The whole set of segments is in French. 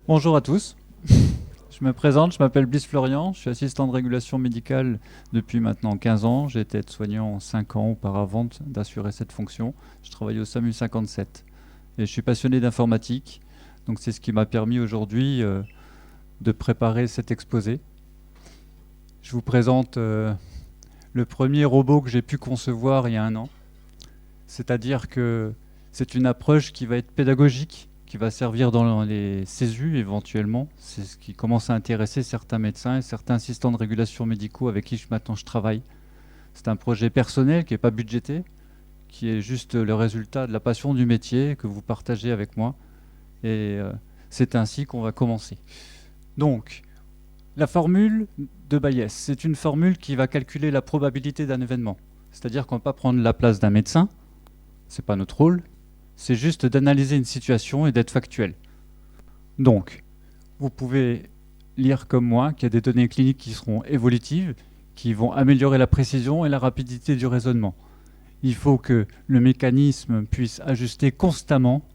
Bonjour à tous. Je me présente, je m'appelle Bliss Florian, je suis assistant de régulation médicale depuis maintenant 15 ans. J'ai été aide-soignant 5 ans auparavant d'assurer cette fonction. Je travaille au SAMU 57 et je suis passionné d'informatique. Donc c'est ce qui m'a permis aujourd'hui de préparer cet exposé. Je vous présente le premier robot que j'ai pu concevoir il y a 1 an. C'est-à-dire que c'est une approche qui va être pédagogique, qui va servir dans les CESU éventuellement. C'est ce qui commence à intéresser certains médecins et certains assistants de régulation médicaux avec qui maintenant je travaille. C'est un projet personnel qui n'est pas budgété, qui est juste le résultat de la passion du métier que vous partagez avec moi. Et c'est ainsi qu'on va commencer. Donc, la formule de Bayes, c'est une formule qui va calculer la probabilité d'un événement. C'est-à-dire qu'on ne va pas prendre la place d'un médecin, c'est pas notre rôle, c'est juste d'analyser une situation et d'être factuel. Donc, vous pouvez lire comme moi qu'il y a des données cliniques qui seront évolutives, qui vont améliorer la précision et la rapidité du raisonnement. Il faut que le mécanisme puisse ajuster constamment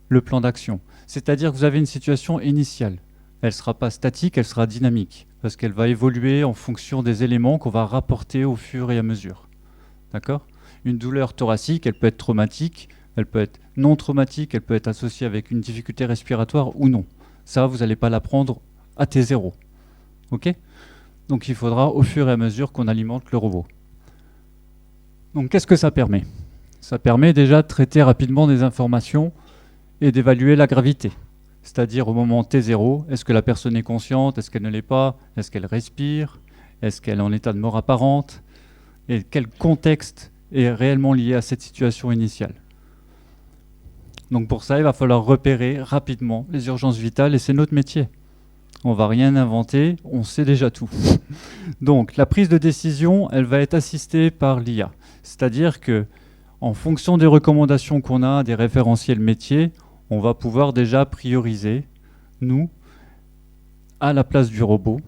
le plan d'action. C'est-à-dire que vous avez une situation initiale. Elle ne sera pas statique, elle sera dynamique, parce qu'elle va évoluer en fonction des éléments qu'on va rapporter au fur et à mesure. D'accord ? Une douleur thoracique, elle peut être traumatique, elle peut être non traumatique, elle peut être associée avec une difficulté respiratoire ou non. Ça, vous n'allez pas l'apprendre à T0. OK ? Donc il faudra au fur et à mesure qu'on alimente le robot. Donc qu'est-ce que ça permet ? Ça permet déjà de traiter rapidement des informations et d'évaluer la gravité. C'est-à-dire au moment T0, est-ce que la personne est consciente, est-ce qu'elle ne l'est pas, est-ce qu'elle respire, est-ce qu'elle est en état de mort apparente, et quel contexte est réellement lié à cette situation initiale. Donc pour ça, il va falloir repérer rapidement les urgences vitales et c'est notre métier. On ne va rien inventer, on sait déjà tout. Donc la prise de décision, elle va être assistée par l'IA. C'est-à-dire que en fonction des recommandations qu'on a, des référentiels métiers, on va pouvoir déjà prioriser, nous, à la place du robot.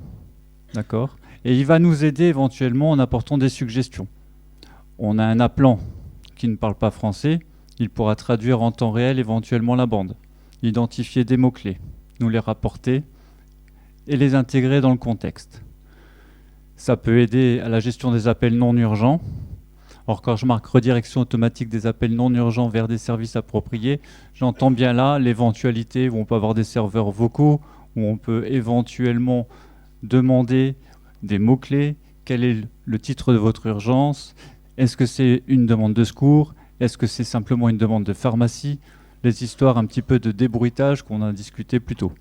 D'accord ? Et il va nous aider éventuellement en apportant des suggestions. On a un appelant qui ne parle pas français, il pourra traduire en temps réel éventuellement la bande, identifier des mots-clés, nous les rapporter et les intégrer dans le contexte. Ça peut aider à la gestion des appels non urgents. Or, quand je marque redirection automatique des appels non urgents vers des services appropriés, j'entends bien là l'éventualité où on peut avoir des serveurs vocaux, où on peut éventuellement demander des mots-clés, quel est le titre de votre urgence, est-ce que c'est une demande de secours, est-ce que c'est simplement une demande de pharmacie, les histoires un petit peu de débruitage qu'on a discuté plus tôt.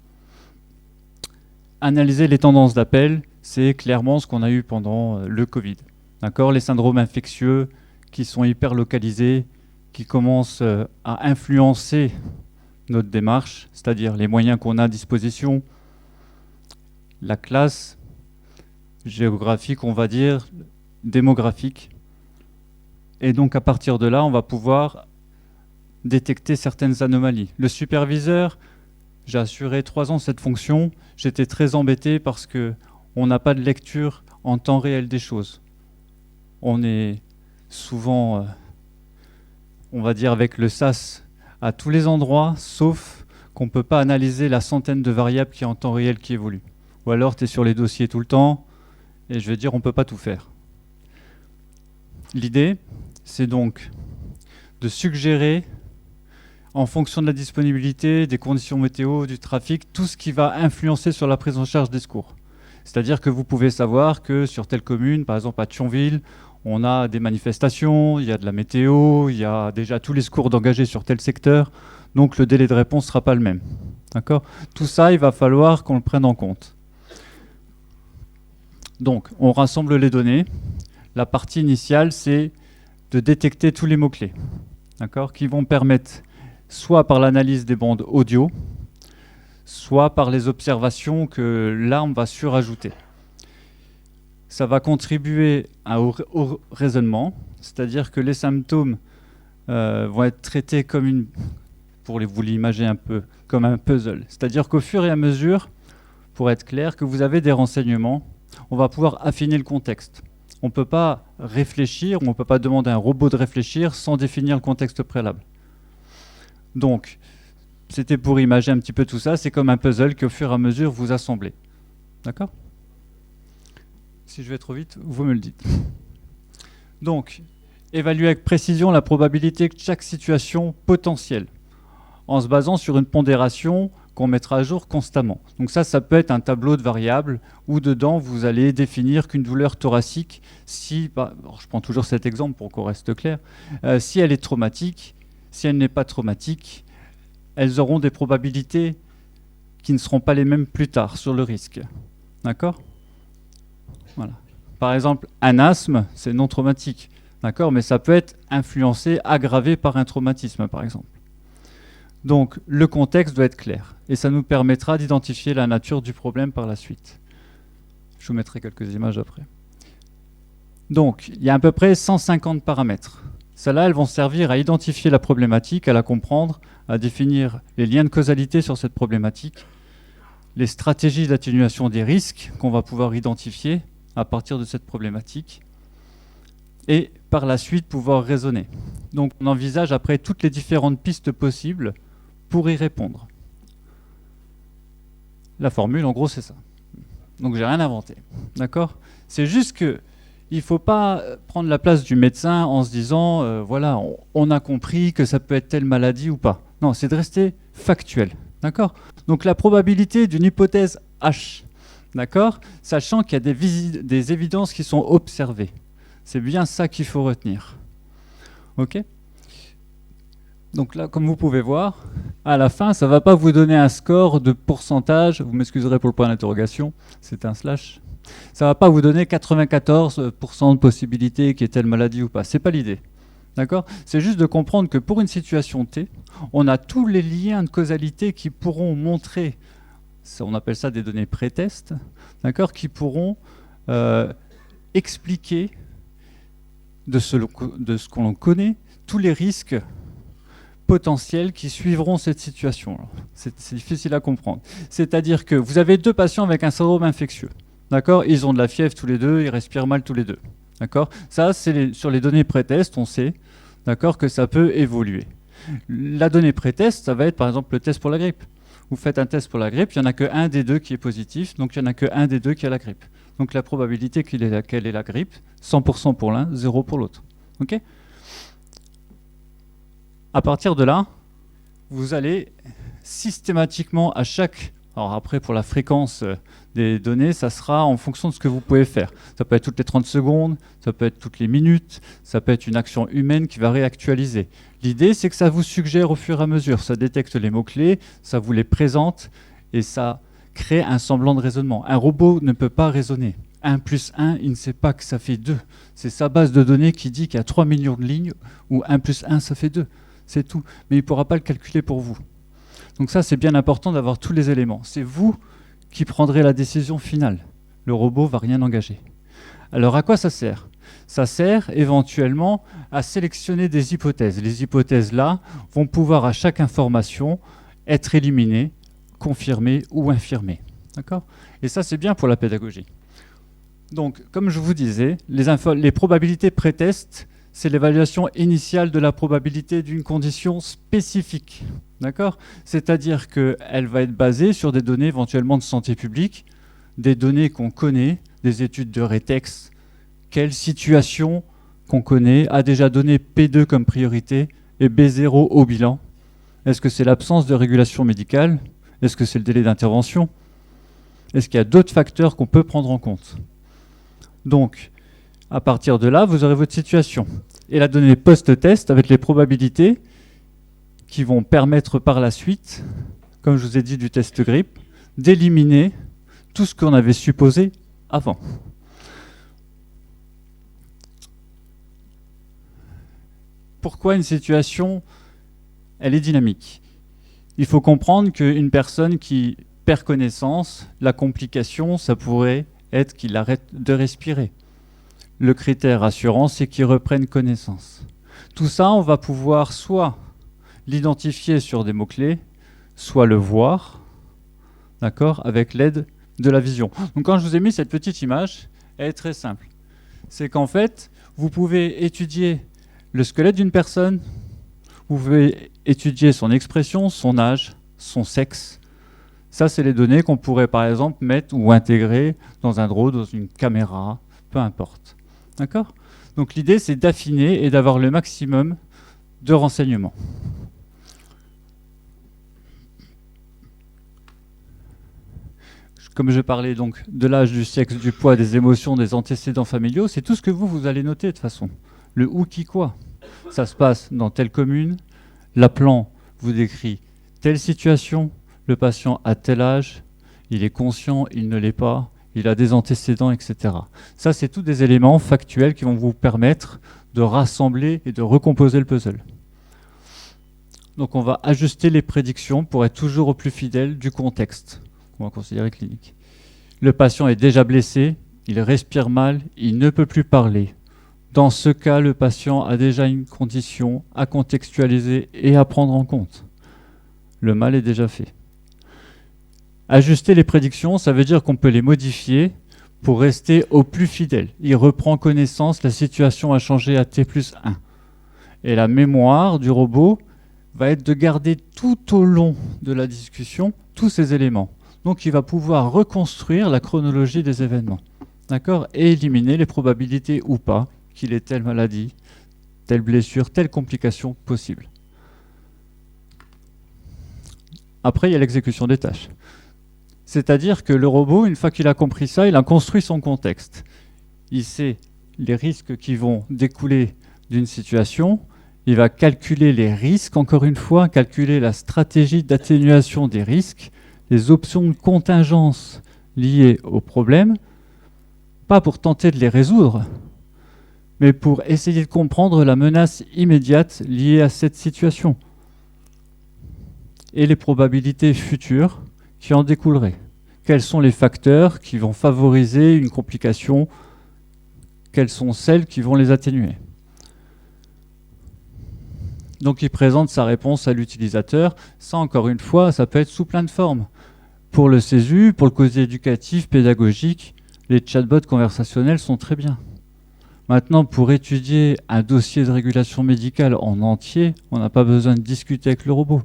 Analyser les tendances d'appel, c'est clairement ce qu'on a eu pendant le Covid. D'accord ? Les syndromes infectieux qui sont hyper localisés, qui commencent à influencer notre démarche, c'est-à-dire les moyens qu'on a à disposition, la classe géographique, on va dire, démographique. Et donc à partir de là, on va pouvoir détecter certaines anomalies. Le superviseur, j'ai assuré 3 ans cette fonction, j'étais très embêté parce qu'on n'a pas de lecture en temps réel des choses. On est souvent, on va dire, avec le SAS à tous les endroits, sauf qu'on ne peut pas analyser la centaine de variables qui est en temps réel qui évoluent. Ou alors tu es sur les dossiers tout le temps, et je veux dire, on ne peut pas tout faire. L'idée, c'est donc de suggérer, en fonction de la disponibilité, des conditions météo, du trafic, tout ce qui va influencer sur la prise en charge des secours. C'est-à-dire que vous pouvez savoir que sur telle commune, par exemple à Thionville, on a des manifestations, il y a de la météo, il y a déjà tous les secours d'engagés sur tel secteur, donc le délai de réponse ne sera pas le même. D'accord ? Tout ça, il va falloir qu'on le prenne en compte. Donc, on rassemble les données. La partie initiale, c'est de détecter tous les mots-clés, d'accord, qui vont permettre, soit par l'analyse des bandes audio, soit par les observations que là, on va surajouter. Ça va contribuer au raisonnement, c'est-à-dire que les symptômes vont être traités comme vous l'imaginez un peu, comme un puzzle. C'est-à-dire qu'au fur et à mesure, pour être clair, que vous avez des renseignements, on va pouvoir affiner le contexte. On ne peut pas réfléchir, on ne peut pas demander à un robot de réfléchir sans définir le contexte préalable. Donc, c'était pour imager un petit peu tout ça. C'est comme un puzzle qu'au fur et à mesure, vous assemblez. D'accord? Si je vais trop vite, vous me le dites. Donc, évaluer avec précision la probabilité de chaque situation potentielle, en se basant sur une pondération qu'on mettra à jour constamment. Donc ça peut être un tableau de variables où dedans, vous allez définir qu'une douleur thoracique, si, je prends toujours cet exemple pour qu'on reste clair, si elle est traumatique, si elle n'est pas traumatique, elles auront des probabilités qui ne seront pas les mêmes plus tard sur le risque. D'accord? Voilà. Par exemple, un asthme, c'est non traumatique. D'accord? Mais ça peut être influencé, aggravé par un traumatisme, par exemple. Donc, le contexte doit être clair. Et ça nous permettra d'identifier la nature du problème par la suite. Je vous mettrai quelques images après. Donc, il y a à peu près 150 paramètres. Celles-là, elles vont servir à identifier la problématique, à la comprendre, à définir les liens de causalité sur cette problématique, les stratégies d'atténuation des risques qu'on va pouvoir identifier à partir de cette problématique, et par la suite pouvoir raisonner. Donc on envisage après toutes les différentes pistes possibles pour y répondre. La formule, en gros, c'est ça. Donc j'ai rien inventé. D'accord? C'est juste que il ne faut pas prendre la place du médecin en se disant voilà, on a compris que ça peut être telle maladie ou pas. Non, c'est de rester factuel. D'accord? Donc la probabilité d'une hypothèse H, d'accord? Sachant qu'il y a des évidences qui sont observées. C'est bien ça qu'il faut retenir. OK? Donc là, comme vous pouvez voir, à la fin, ça ne va pas vous donner un score de pourcentage. Vous m'excuserez pour le point d'interrogation, c'est un slash. Ça ne va pas vous donner 94% de possibilité qu'il y ait telle maladie ou pas. Ce n'est pas l'idée. D'accord? C'est juste de comprendre que pour une situation T, on a tous les liens de causalité qui pourront montrer, on appelle ça des données pré-test, d'accord, qui pourront expliquer de ce que l'on connaît tous les risques potentiels qui suivront cette situation. C'est difficile à comprendre. C'est-à-dire que vous avez deux patients avec un syndrome infectieux. D'accord? Ils ont de la fièvre tous les deux, ils respirent mal tous les deux. D'accord? Ça, c'est sur les données pré-test, on sait, d'accord, que ça peut évoluer. La donnée pré-test, ça va être par exemple le test pour la grippe. Vous faites un test pour la grippe, il n'y en a qu'un des deux qui est positif, donc il n'y en a qu'un des deux qui a la grippe. Donc la probabilité qu'elle ait la grippe, 100% pour l'un, 0 pour l'autre. OK? À partir de là, vous allez systématiquement à chaque... Alors après, pour la fréquence des données, ça sera en fonction de ce que vous pouvez faire. Ça peut être toutes les 30 secondes, ça peut être toutes les minutes, ça peut être une action humaine qui va réactualiser. L'idée, c'est que ça vous suggère au fur et à mesure. Ça détecte les mots-clés, ça vous les présente et ça crée un semblant de raisonnement. Un robot ne peut pas raisonner. 1 plus 1, il ne sait pas que ça fait 2. C'est sa base de données qui dit qu'il y a 3 millions de lignes où 1 plus 1, ça fait 2. C'est tout. Mais il ne pourra pas le calculer pour vous. Donc ça, c'est bien important d'avoir tous les éléments. C'est vous qui prendrez la décision finale. Le robot ne va rien engager. Alors à quoi ça sert? Ça sert éventuellement à sélectionner des hypothèses. Les hypothèses là vont pouvoir à chaque information être éliminées, confirmées ou infirmées. D'accord? Et ça, c'est bien pour la pédagogie. Donc, comme je vous disais, les probabilités pré-test, c'est l'évaluation initiale de la probabilité d'une condition spécifique. D'accord? C'est-à-dire qu'elle va être basée sur des données éventuellement de santé publique, des données qu'on connaît, des études de rétex, quelle situation qu'on connaît a déjà donné P2 comme priorité et B0 au bilan. Est-ce que c'est l'absence de régulation médicale? Est-ce que c'est le délai d'intervention? Est-ce qu'il y a d'autres facteurs qu'on peut prendre en compte? Donc, à partir de là, vous aurez votre situation. Et la donnée post-test avec les probabilités qui vont permettre par la suite, comme je vous ai dit du test grippe, d'éliminer tout ce qu'on avait supposé avant. Pourquoi une situation, elle est dynamique? Il faut comprendre qu'une personne qui perd connaissance, la complication, ça pourrait être qu'il arrête de respirer. Le critère rassurant, c'est qu'il reprenne connaissance. Tout ça, on va pouvoir soit l'identifier sur des mots-clés, soit le voir, d'accord, avec l'aide de la vision. Donc quand je vous ai mis cette petite image, elle est très simple. C'est qu'en fait, vous pouvez étudier le squelette d'une personne, vous pouvez étudier son expression, son âge, son sexe. Ça, c'est les données qu'on pourrait par exemple mettre ou intégrer dans un drone, dans une caméra, peu importe. D'accord ? Donc l'idée, c'est d'affiner et d'avoir le maximum de renseignements. Comme je parlais donc de l'âge, du sexe, du poids, des émotions, des antécédents familiaux, c'est tout ce que vous allez noter de toute façon. Le où, qui, quoi. Ça se passe dans telle commune, l'appelant vous décrit telle situation, le patient a tel âge, il est conscient, il ne l'est pas, il a des antécédents, etc. Ça, c'est tous des éléments factuels qui vont vous permettre de rassembler et de recomposer le puzzle. Donc on va ajuster les prédictions pour être toujours au plus fidèle du contexte qu'on va considérer clinique. Le patient est déjà blessé, il respire mal, il ne peut plus parler. Dans ce cas, le patient a déjà une condition à contextualiser et à prendre en compte. Le mal est déjà fait. Ajuster les prédictions, ça veut dire qu'on peut les modifier pour rester au plus fidèle. Il reprend connaissance, la situation a changé à T+1. Et la mémoire du robot va être de garder tout au long de la discussion tous ces éléments. Donc il va pouvoir reconstruire la chronologie des événements, d'accord, et éliminer les probabilités ou pas qu'il ait telle maladie, telle blessure, telle complication possible. Après, il y a l'exécution des tâches. C'est-à-dire que le robot, une fois qu'il a compris ça, il a construit son contexte. Il sait les risques qui vont découler d'une situation, il va calculer les risques, encore une fois, calculer la stratégie d'atténuation des risques, les options de contingence liées au problème, pas pour tenter de les résoudre, mais pour essayer de comprendre la menace immédiate liée à cette situation et les probabilités futures qui en découleraient. Quels sont les facteurs qui vont favoriser une complication? Quelles sont celles qui vont les atténuer? Donc il présente sa réponse à l'utilisateur. Ça, encore une fois, ça peut être sous plein de formes. Pour le CESU, pour le côté éducatif, pédagogique, les chatbots conversationnels sont très bien. Maintenant, pour étudier un dossier de régulation médicale en entier, on n'a pas besoin de discuter avec le robot.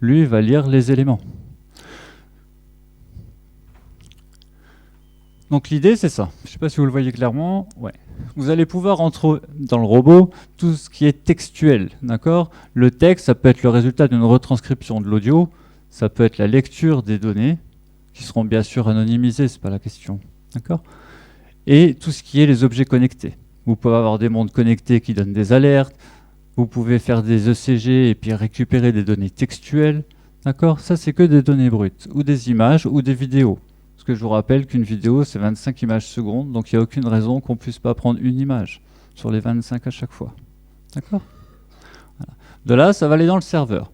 Lui, il va lire les éléments. Donc l'idée, c'est ça. Je ne sais pas si vous le voyez clairement. Ouais. Vous allez pouvoir entrer dans le robot tout ce qui est textuel, d'accord ? Le texte, ça peut être le résultat d'une retranscription de l'audio, ça peut être la lecture des données, qui seront bien sûr anonymisées, c'est pas la question, d'accord ? Et tout ce qui est les objets connectés. Vous pouvez avoir des montres connectées qui donnent des alertes, vous pouvez faire des ECG et puis récupérer des données textuelles, d'accord ? Ça, c'est que des données brutes, ou des images, ou des vidéos. Parce que je vous rappelle qu'une vidéo, c'est 25 images secondes, donc il n'y a aucune raison qu'on ne puisse pas prendre une image sur les 25 à chaque fois. D'accord ? Voilà. De là, ça va aller dans le serveur.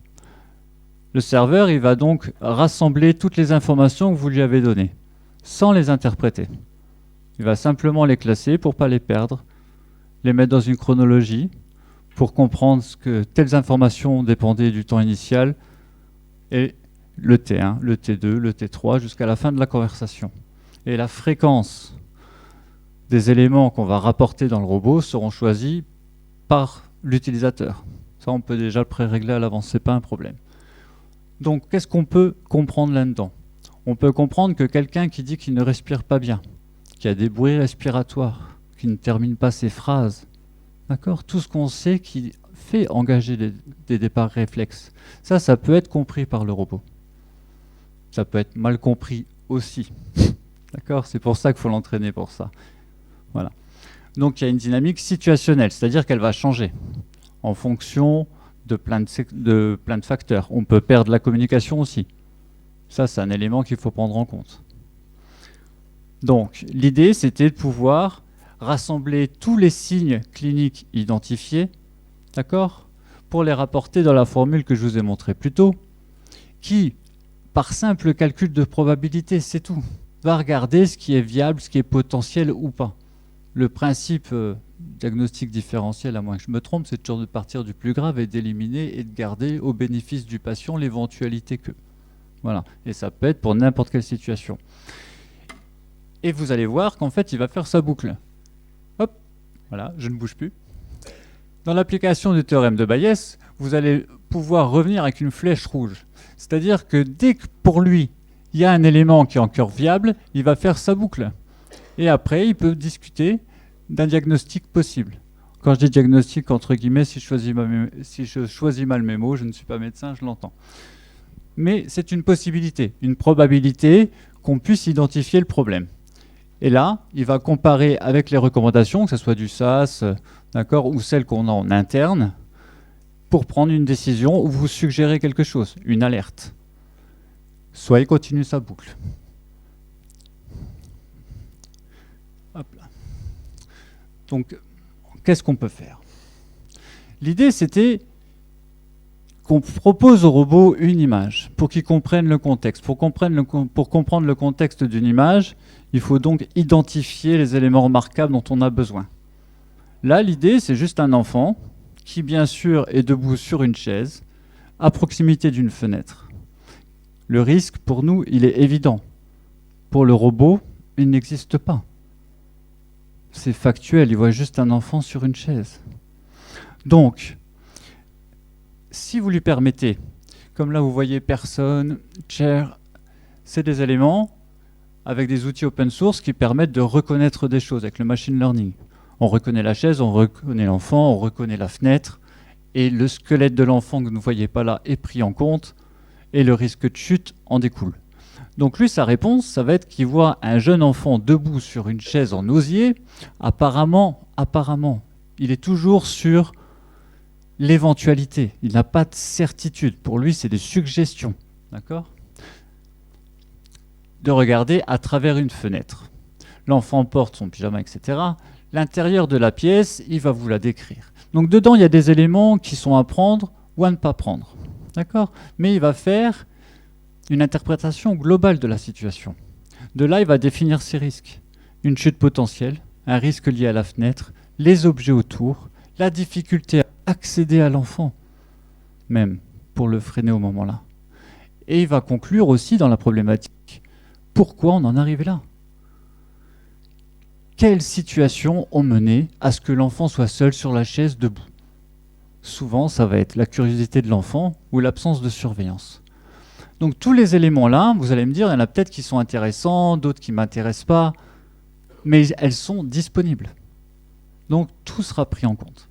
Le serveur, il va donc rassembler toutes les informations que vous lui avez données, sans les interpréter. Il va simplement les classer pour ne pas les perdre, les mettre dans une chronologie, pour comprendre que telles informations dépendaient du temps initial, et le T1, le T2, le T3, jusqu'à la fin de la conversation. Et la fréquence des éléments qu'on va rapporter dans le robot seront choisis par l'utilisateur. Ça, on peut déjà le pré-régler à l'avance, ce n'est pas un problème. Donc, qu'est-ce qu'on peut comprendre là-dedans? On peut comprendre que quelqu'un qui dit qu'il ne respire pas bien, qui a des bruits respiratoires, qui ne termine pas ses phrases, d'accord? Tout ce qu'on sait qui fait engager des départs réflexes, ça peut être compris par le robot. Ça peut être mal compris aussi. D'accord? C'est pour ça qu'il faut l'entraîner pour ça. Voilà. Donc il y a une dynamique situationnelle, c'est-à-dire qu'elle va changer en fonction de plein de facteurs. On peut perdre la communication aussi. Ça, c'est un élément qu'il faut prendre en compte. Donc l'idée, c'était de pouvoir rassembler tous les signes cliniques identifiés, d'accord, pour les rapporter dans la formule que je vous ai montrée plus tôt, qui, par simple calcul de probabilité, c'est tout, va regarder ce qui est viable, ce qui est potentiel ou pas. Le principe diagnostic différentiel, à moins que je me trompe, c'est toujours de partir du plus grave et d'éliminer et de garder au bénéfice du patient l'éventualité que. Voilà. Et ça peut être pour n'importe quelle situation. Et vous allez voir qu'en fait, il va faire sa boucle. Hop, voilà, je ne bouge plus. Dans l'application du théorème de Bayes, vous allez pouvoir revenir avec une flèche rouge. C'est-à-dire que dès que pour lui, il y a un élément qui est encore viable, il va faire sa boucle. Et après, il peut discuter d'un diagnostic possible. Quand je dis diagnostic, entre guillemets, si je choisis mal mes mots, je ne suis pas médecin, je l'entends. Mais c'est une possibilité, une probabilité qu'on puisse identifier le problème. Et là, il va comparer avec les recommandations, que ce soit du SAS, d'accord, ou celles qu'on a en interne, pour prendre une décision ou vous suggérer quelque chose, une alerte. Soit il continue sa boucle. Hop là. Donc, qu'est-ce qu'on peut faire? L'idée, c'était qu'on propose au robot une image pour qu'il comprenne le contexte. Pour comprendre le contexte d'une image, il faut donc identifier les éléments remarquables dont on a besoin. Là, l'idée, c'est juste un enfant qui, bien sûr, est debout sur une chaise, à proximité d'une fenêtre. Le risque, pour nous, il est évident. Pour le robot, il n'existe pas. C'est factuel, il voit juste un enfant sur une chaise. Donc, si vous lui permettez, comme là vous voyez personne, chair, c'est des éléments avec des outils open source qui permettent de reconnaître des choses avec le machine learning. On reconnaît la chaise, on reconnaît l'enfant, on reconnaît la fenêtre, et le squelette de l'enfant que vous ne voyez pas là est pris en compte, et le risque de chute en découle. Donc lui, sa réponse, ça va être qu'il voit un jeune enfant debout sur une chaise en osier. Apparemment, il est toujours sur l'éventualité. Il n'a pas de certitude. Pour lui, c'est des suggestions. D'accord ? De regarder à travers une fenêtre. L'enfant porte son pyjama, etc. L'intérieur de la pièce, il va vous la décrire. Donc dedans, il y a des éléments qui sont à prendre ou à ne pas prendre. D'accord ? Mais il va faire une interprétation globale de la situation. De là, il va définir ses risques. Une chute potentielle, un risque lié à la fenêtre, les objets autour, la difficulté à accéder à l'enfant, même pour le freiner au moment-là. Et il va conclure aussi dans la problématique. Pourquoi on en est arrivé là ? Quelles situations ont mené à ce que l'enfant soit seul sur la chaise debout ? Souvent, ça va être la curiosité de l'enfant ou l'absence de surveillance. Donc tous les éléments-là, vous allez me dire, il y en a peut-être qui sont intéressants, d'autres qui ne m'intéressent pas, mais elles sont disponibles. Donc tout sera pris en compte.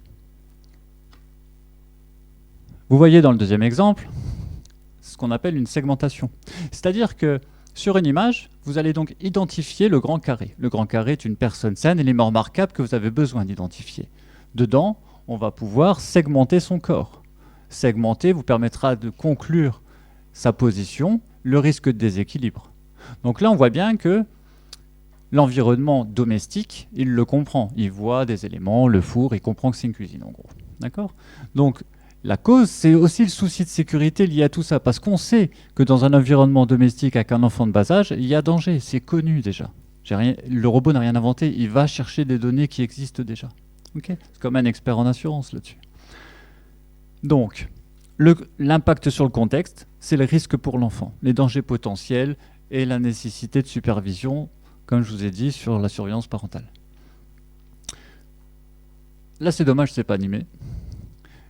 Vous voyez dans le deuxième exemple ce qu'on appelle une segmentation. C'est-à-dire que sur une image, vous allez donc identifier le grand carré. Le grand carré est une personne, c'est un élément remarquable que vous avez besoin d'identifier. Dedans, on va pouvoir segmenter son corps. Segmenter vous permettra de conclure sa position, le risque de déséquilibre. Donc là, on voit bien que l'environnement domestique, il le comprend. Il voit des éléments, le four, il comprend que c'est une cuisine, en gros. D'accord ? Donc, la cause, c'est aussi le souci de sécurité lié à tout ça, parce qu'on sait que dans un environnement domestique avec un enfant de bas âge, il y a danger, c'est connu déjà. Le robot n'a rien inventé, il va chercher des données qui existent déjà. Okay ? C'est comme un expert en assurance là-dessus. Donc, l'impact sur le contexte, c'est le risque pour l'enfant, les dangers potentiels et la nécessité de supervision, comme je vous ai dit, sur la surveillance parentale. Là, c'est dommage, c'est pas animé.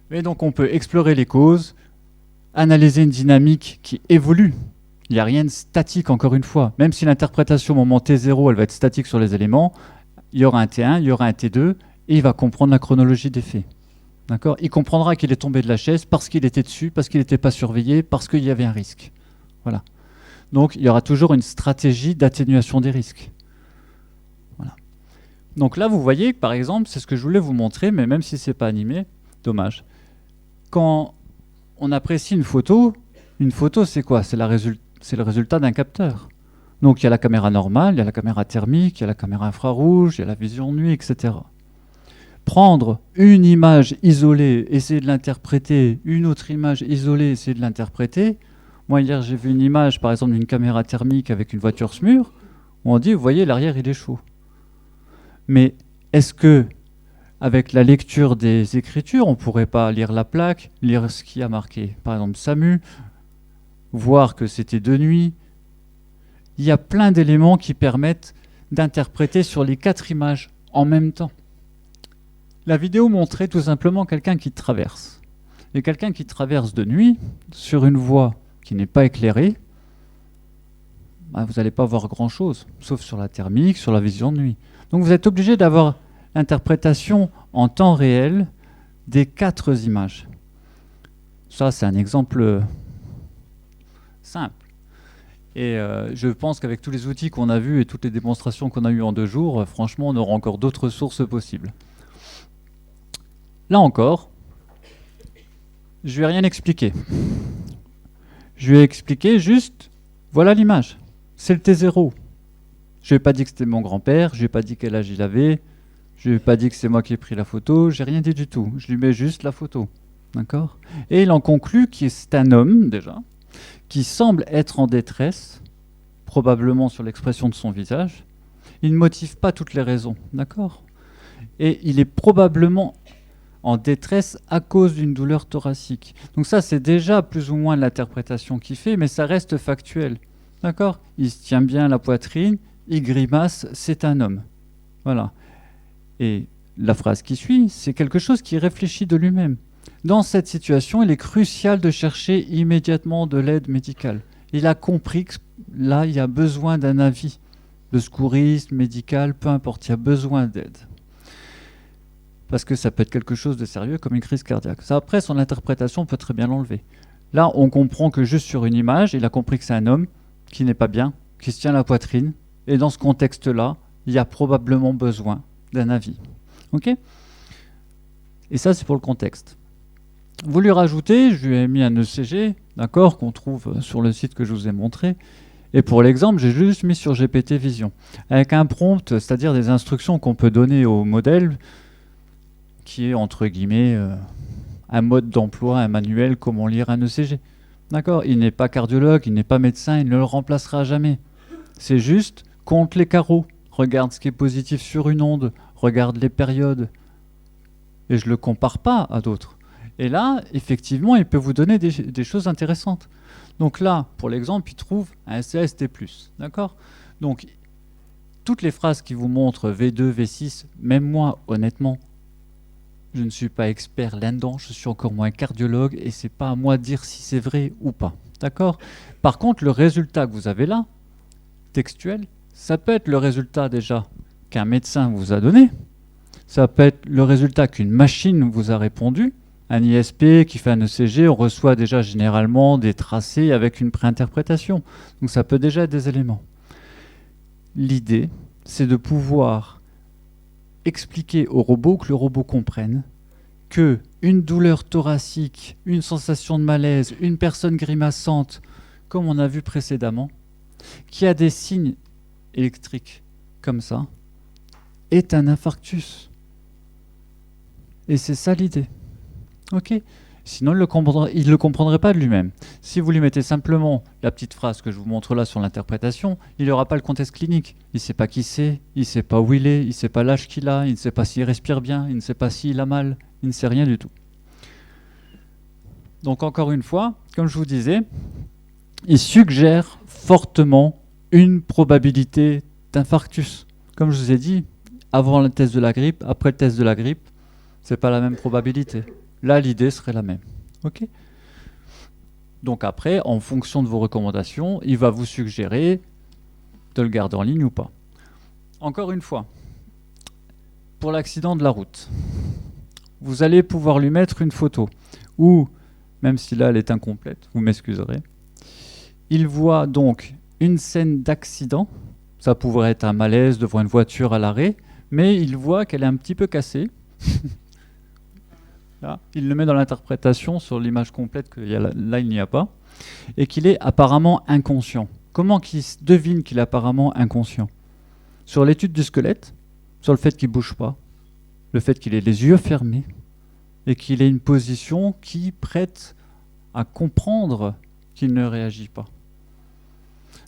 Mais donc, on peut explorer les causes, analyser une dynamique qui évolue. Il n'y a rien de statique, encore une fois. Même si l'interprétation au moment T0, elle va être statique sur les éléments, il y aura un T1, il y aura un T2, et il va comprendre la chronologie des faits. D'accord ? Il comprendra qu'il est tombé de la chaise parce qu'il était dessus, parce qu'il n'était pas surveillé, parce qu'il y avait un risque. Voilà. Donc, il y aura toujours une stratégie d'atténuation des risques. Voilà. Donc là, vous voyez, par exemple, c'est ce que je voulais vous montrer, mais même si ce n'est pas animé, dommage. Quand on apprécie une photo, c'est quoi ? C'est le résultat d'un capteur. Donc, il y a la caméra normale, il y a la caméra thermique, il y a la caméra infrarouge, il y a la vision nuit, etc. Prendre une image isolée, essayer de l'interpréter, une autre image isolée, essayer de l'interpréter. Moi, hier, j'ai vu une image, par exemple, d'une caméra thermique avec une voiture SMUR, où on dit, vous voyez, l'arrière, il est chaud. Mais est-ce que, avec la lecture des écritures, on ne pourrait pas lire la plaque, lire ce qui a marqué, par exemple, SAMU, voir que c'était de nuit ? Il y a plein d'éléments qui permettent d'interpréter sur les 4 images en même temps. La vidéo montrait tout simplement quelqu'un qui traverse. Et quelqu'un qui traverse de nuit sur une voie qui n'est pas éclairée, bah, vous n'allez pas voir grand-chose, sauf sur la thermique, sur la vision de nuit. Donc vous êtes obligé d'avoir l'interprétation en temps réel des 4 images. Ça, c'est un exemple simple. Et je pense qu'avec tous les outils qu'on a vus et toutes les démonstrations qu'on a eues en 2 jours, franchement, on aura encore d'autres sources possibles. Là encore, je ne vais rien expliquer. Je vais expliquer juste, voilà l'image. C'est le T0. Je n'ai pas dit que c'était mon grand-père, je n'ai pas dit quel âge il avait, je n'ai pas dit que c'est moi qui ai pris la photo, j'ai rien dit du tout. Je lui mets juste la photo. D'accord ? Et il en conclut que c'est un homme, déjà, qui semble être en détresse, probablement sur l'expression de son visage. Il ne motive pas toutes les raisons, d'accord ? Et il est probablement en détresse à cause d'une douleur thoracique. Donc ça, c'est déjà plus ou moins l'interprétation qu'il fait, mais ça reste factuel, d'accord ? Il se tient bien la poitrine, il grimace, c'est un homme. Voilà. Et la phrase qui suit, c'est quelque chose qui réfléchit de lui-même. Dans cette situation, il est crucial de chercher immédiatement de l'aide médicale. Il a compris que là, il y a besoin d'un avis de secouriste, médical, peu importe, il y a besoin d'aide. Parce que ça peut être quelque chose de sérieux comme une crise cardiaque. Ça, après, son interprétation peut très bien l'enlever. Là, on comprend que juste sur une image, il a compris que c'est un homme qui n'est pas bien, qui se tient la poitrine, et dans ce contexte-là, il y a probablement besoin d'un avis. Ok ? Et ça, c'est pour le contexte. Vous lui rajoutez, je lui ai mis un ECG, d'accord, qu'on trouve sur le site que je vous ai montré. Et pour l'exemple, j'ai juste mis sur GPT Vision, avec un prompt, c'est-à-dire des instructions qu'on peut donner au modèle, qui est, entre guillemets, un mode d'emploi, un manuel, comment lire un ECG. D'accord ? Il n'est pas cardiologue, il n'est pas médecin, il ne le remplacera jamais. C'est juste, compte les carreaux, regarde ce qui est positif sur une onde, regarde les périodes. Et je ne le compare pas à d'autres. Et là, effectivement, il peut vous donner des choses intéressantes. Donc là, pour l'exemple, il trouve un CAST+. D'accord ? Donc, toutes les phrases qui vous montrent V2, V6, même moi, honnêtement, je ne suis pas expert là-dedans, je suis encore moins cardiologue, et c'est pas à moi de dire si c'est vrai ou pas. D'accord ? Par contre, le résultat que vous avez là, textuel, ça peut être le résultat déjà qu'un médecin vous a donné, ça peut être le résultat qu'une machine vous a répondu. Un ISP qui fait un ECG, on reçoit déjà généralement des tracés avec une préinterprétation. Donc ça peut déjà être des éléments. L'idée, c'est de pouvoir expliquer au robot, que le robot comprenne que une douleur thoracique, une sensation de malaise, une personne grimaçante, comme on a vu précédemment, qui a des signes électriques comme ça, est un infarctus. Et c'est ça l'idée. Ok ? Sinon, il ne le comprendrait pas de lui-même. Si vous lui mettez simplement la petite phrase que je vous montre là sur l'interprétation, il n'aura pas le contexte clinique. Il ne sait pas qui c'est, il ne sait pas où il est, il ne sait pas l'âge qu'il a, il ne sait pas s'il respire bien, il ne sait pas s'il a mal, il ne sait rien du tout. Donc encore une fois, comme je vous disais, il suggère fortement une probabilité d'infarctus. Comme je vous ai dit, avant le test de la grippe, après le test de la grippe, ce n'est pas la même probabilité. Là, l'idée serait la même. Ok ? Donc après, en fonction de vos recommandations, il va vous suggérer de le garder en ligne ou pas. Encore une fois, pour l'accident de la route, vous allez pouvoir lui mettre une photo où, même si là elle est incomplète, vous m'excuserez, il voit donc une scène d'accident. Ça pourrait être un malaise devant une voiture à l'arrêt, mais il voit qu'elle est un petit peu cassée. Là, il le met dans l'interprétation sur l'image complète que là il n'y a pas, et qu'il est apparemment inconscient. Comment qu'il devine qu'il est apparemment inconscient ? Sur l'étude du squelette, sur le fait qu'il ne bouge pas, le fait qu'il ait les yeux fermés, et qu'il ait une position qui prête à comprendre qu'il ne réagit pas.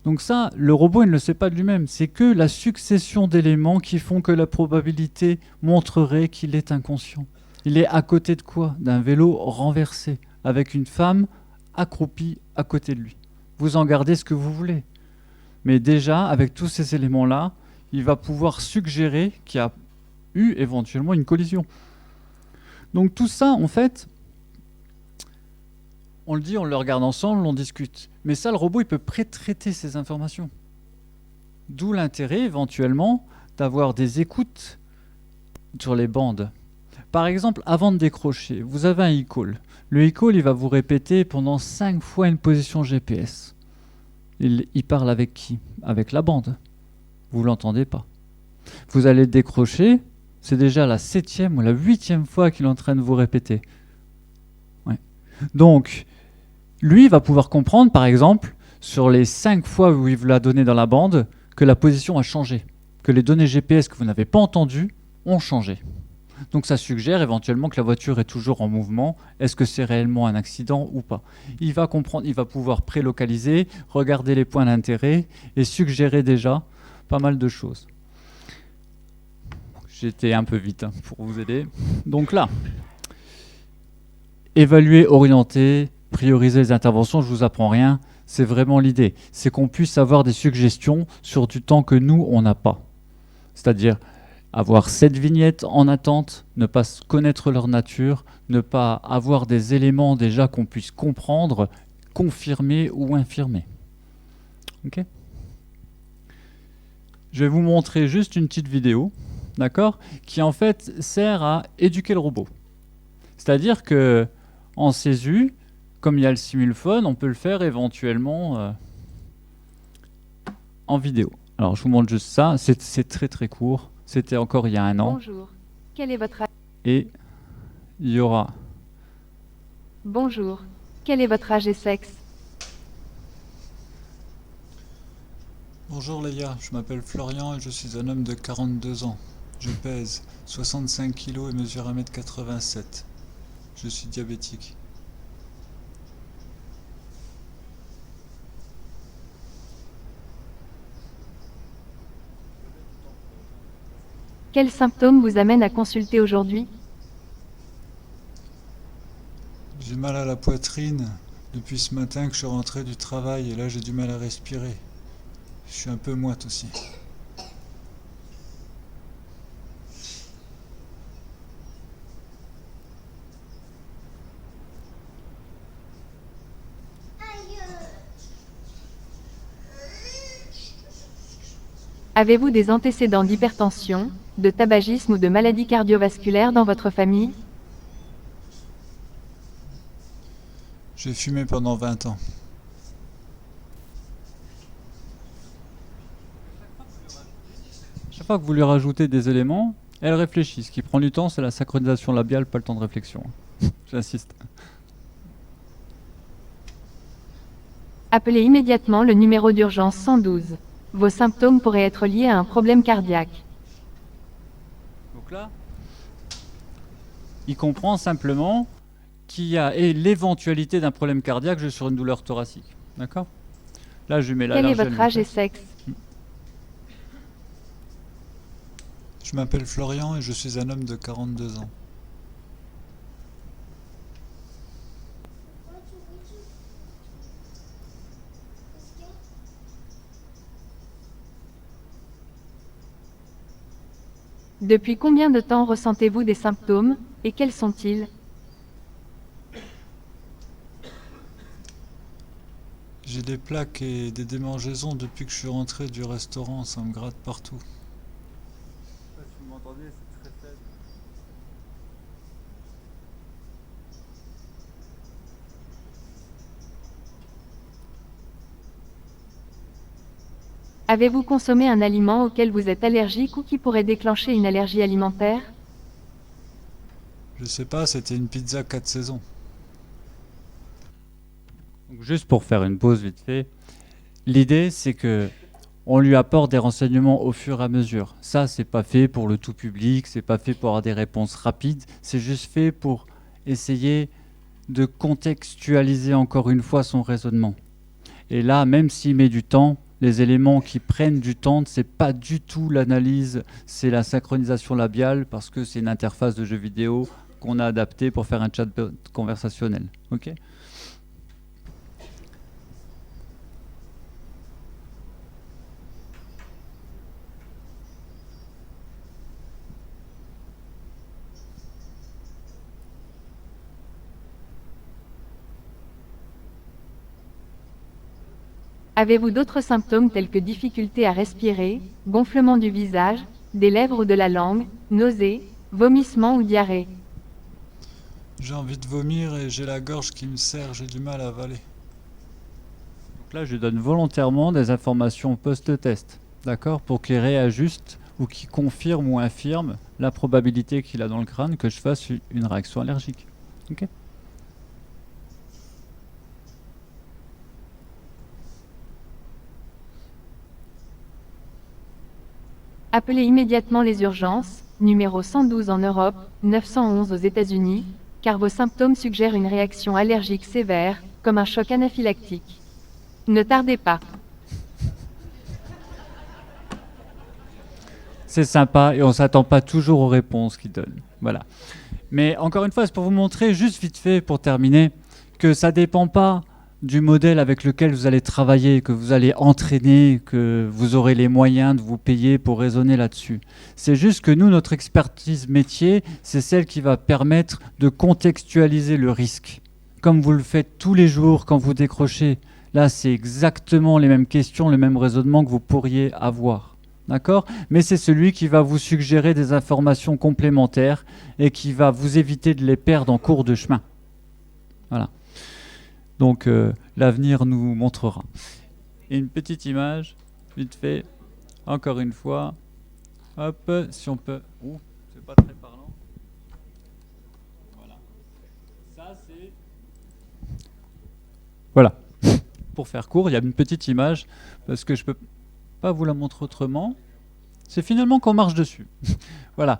Donc ça, le robot il ne le sait pas de lui-même, c'est que la succession d'éléments qui font que la probabilité montrerait qu'il est inconscient. Il est à côté de quoi ? D'un vélo renversé, avec une femme accroupie à côté de lui. Vous en gardez ce que vous voulez. Mais déjà, avec tous ces éléments-là, il va pouvoir suggérer qu'il y a eu éventuellement une collision. Donc tout ça, en fait, On le dit, on le regarde ensemble, on discute. Mais ça, le robot, il peut pré-traiter ces informations. D'où l'intérêt, éventuellement, d'avoir des écoutes sur les bandes. Par exemple, avant de décrocher, vous avez un e-call. Le e-call, il va vous répéter pendant 5 fois une position GPS. Il parle avec qui? Avec la bande. Vous ne l'entendez pas. Vous allez le décrocher, c'est déjà la 7e ou la 8e fois qu'il est en train de vous répéter. Ouais. Donc, lui, il va pouvoir comprendre, par exemple, sur les 5 fois où il vous l'a donné dans la bande, que la position a changé, que les données GPS que vous n'avez pas entendues ont changé. Donc ça suggère éventuellement que la voiture est toujours en mouvement. Est-ce que c'est réellement un accident ou pas? Il va comprendre, il va pouvoir prélocaliser, regarder les points d'intérêt et suggérer déjà pas mal de choses. J'étais un peu vite pour vous aider. Donc là, évaluer, orienter, prioriser les interventions, je ne vous apprends rien. C'est vraiment l'idée. C'est qu'on puisse avoir des suggestions sur du temps que nous, on n'a pas. C'est-à-dire avoir 7 vignettes en attente, ne pas connaître leur nature, ne pas avoir des éléments déjà qu'on puisse comprendre, confirmer ou infirmer. Ok ? Je vais vous montrer juste une petite vidéo, d'accord, qui en fait sert à éduquer le robot. C'est-à-dire que en CESU, comme il y a le simulphone, on peut le faire éventuellement en vidéo. Alors je vous montre juste ça, c'est très très court. C'était encore il y a un an. Bonjour. Quel est votre âge? Et il y aura... Bonjour. Quel est votre âge et sexe? Bonjour Léa, je m'appelle Florian et je suis un homme de 42 ans. Je pèse 65 kg et mesure 1m87. Je suis diabétique. Quels symptômes vous amènent à consulter aujourd'hui? J'ai mal à la poitrine depuis ce matin que je suis rentré du travail et là j'ai du mal à respirer. Je suis un peu moite aussi. Avez-vous des antécédents d'hypertension, de tabagisme ou de maladies cardiovasculaires dans votre famille? J'ai fumé pendant 20 ans. Chaque fois que vous lui rajoutez des éléments, elle réfléchit. Ce qui prend du temps, c'est la synchronisation labiale, pas le temps de réflexion. J'insiste. Appelez immédiatement le numéro d'urgence 112. Vos symptômes pourraient être liés à un problème cardiaque. Donc là, il comprend simplement qu'il y a l'éventualité d'un problème cardiaque juste sur une douleur thoracique. D'accord? Là, je lui mets Quel est l'allergène. votre âge et sexe? Je m'appelle Florian et je suis un homme de 42 ans. Depuis combien de temps ressentez-vous des symptômes, et quels sont-ils? J'ai des plaques et des démangeaisons depuis que je suis rentré du restaurant, ça me gratte partout. Si vous m'entendez, c'est très faible. Avez-vous consommé un aliment auquel vous êtes allergique ou qui pourrait déclencher une allergie alimentaire? Je sais pas, c'était une pizza 4 saisons. Donc, juste pour faire une pause vite fait, l'idée c'est que on lui apporte des renseignements au fur et à mesure. Ça, c'est pas fait pour le tout public, c'est pas fait pour avoir des réponses rapides, c'est juste fait pour essayer de contextualiser encore une fois son raisonnement. Et là, même s'il met du temps, les éléments qui prennent du temps, c'est pas du tout l'analyse, c'est la synchronisation labiale parce que c'est une interface de jeu vidéo qu'on a adaptée pour faire un chat conversationnel. Ok ? Avez-vous d'autres symptômes tels que difficulté à respirer, gonflement du visage, des lèvres ou de la langue, nausées, vomissements ou diarrhée? J'ai envie de vomir et j'ai la gorge qui me serre, j'ai du mal à avaler. Donc là, je donne volontairement des informations post-test, d'accord, pour qu'il réajuste ou qu'il confirme ou infirme la probabilité qu'il a dans le crâne que je fasse une réaction allergique. Ok. Appelez immédiatement les urgences, numéro 112 en Europe, 911 aux États-Unis, car vos symptômes suggèrent une réaction allergique sévère, comme un choc anaphylactique. Ne tardez pas. C'est sympa et on ne s'attend pas toujours aux réponses qu'ils donnent. Voilà. Mais encore une fois, c'est pour vous montrer, juste vite fait, pour terminer, que ça ne dépend pas du modèle avec lequel vous allez travailler, que vous allez entraîner, que vous aurez les moyens de vous payer pour raisonner là-dessus. C'est juste que nous, notre expertise métier, c'est celle qui va permettre de contextualiser le risque. Comme vous le faites tous les jours quand vous décrochez. Là, c'est exactement les mêmes questions, le même raisonnement que vous pourriez avoir. D'accord ? Mais c'est celui qui va vous suggérer des informations complémentaires et qui va vous éviter de les perdre en cours de chemin. Voilà. Donc l'avenir nous montrera. Et une petite image, vite fait, encore une fois. Hop, si on peut... Ouh, c'est pas très parlant. Voilà. Ça, c'est... Voilà. Pour faire court, il y a une petite image, parce que je peux pas vous la montrer autrement. C'est finalement qu'on marche dessus. Voilà.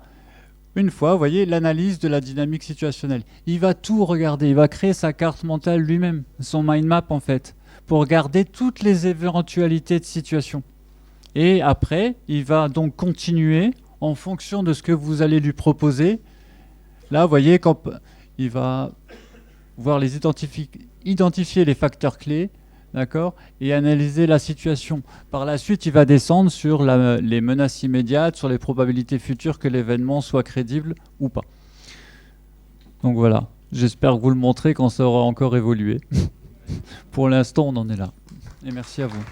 Une fois, vous voyez, l'analyse de la dynamique situationnelle. Il va tout regarder, il va créer sa carte mentale lui-même, son mind map en fait, pour regarder toutes les éventualités de situation. Et après, il va donc continuer en fonction de ce que vous allez lui proposer. Là, vous voyez, quand il va voir identifier les facteurs clés, d'accord, et analyser la situation. Par la suite, il va descendre sur les menaces immédiates, sur les probabilités futures que l'événement soit crédible ou pas. Donc voilà, j'espère vous le montrer quand ça aura encore évolué. Pour l'instant, on en est là. Et merci à vous.